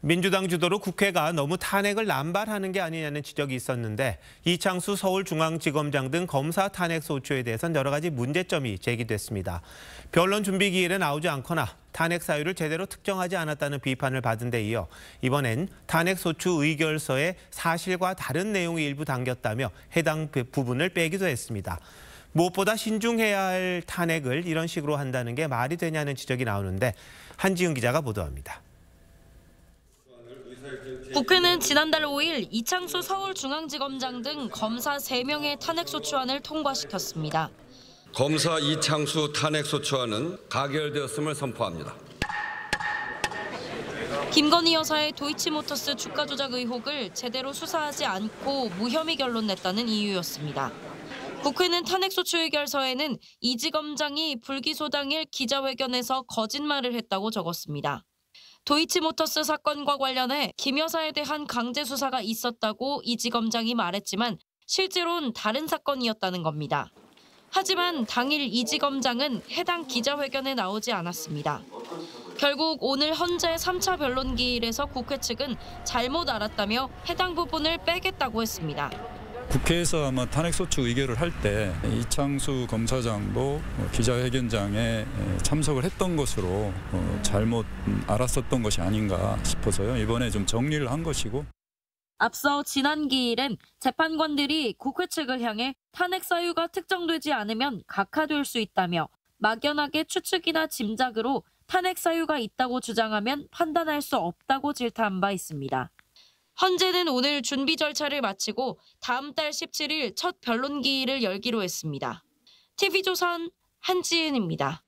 민주당 주도로 국회가 너무 탄핵을 남발하는 게 아니냐는 지적이 있었는데 이창수 서울중앙지검장 등 검사 탄핵 소추에 대해서는 여러 가지 문제점이 제기됐습니다. 변론 준비 기일에 나오지 않거나 탄핵 사유를 제대로 특정하지 않았다는 비판을 받은 데 이어 이번엔 탄핵 소추 의결서에 사실과 다른 내용이 일부 담겼다며 해당 부분을 빼기도 했습니다. 무엇보다 신중해야 할 탄핵을 이런 식으로 한다는 게 말이 되냐는 지적이 나오는데 한지은 기자가 보도합니다. 국회는 지난달 5일 이창수 서울중앙지검장 등 검사 3명의 탄핵소추안을 통과시켰습니다. 검사 이창수 탄핵소추안은 가결되었음을 선포합니다. 김건희 여사의 도이치모터스 주가 조작 의혹을 제대로 수사하지 않고 무혐의 결론 냈다는 이유였습니다. 국회는 탄핵소추 의결서에는 이 지검장이 불기소 당일 기자회견에서 거짓말을 했다고 적었습니다. 도이치모터스 사건과 관련해 김 여사에 대한 강제 수사가 있었다고 이 지검장이 말했지만 실제로는 다른 사건이었다는 겁니다. 하지만 당일 이 지검장은 해당 기자회견에 나오지 않았습니다. 결국 오늘 헌재 3차 변론 기일에서 국회 측은 잘못 알았다며 해당 부분을 빼겠다고 했습니다. 국회에서 아마 탄핵소추 의결을 할 때 이창수 검사장도 기자회견장에 참석을 했던 것으로 잘못 알았었던 것이 아닌가 싶어서요. 이번에 좀 정리를 한 것이고. 앞서 지난 기일엔 재판관들이 국회 측을 향해 탄핵 사유가 특정되지 않으면 각하될 수 있다며 막연하게 추측이나 짐작으로 탄핵 사유가 있다고 주장하면 판단할 수 없다고 질타한 바 있습니다. 헌재는 오늘 준비 절차를 마치고 다음 달 17일 첫 변론 기일을 열기로 했습니다. TV조선 한지은입니다.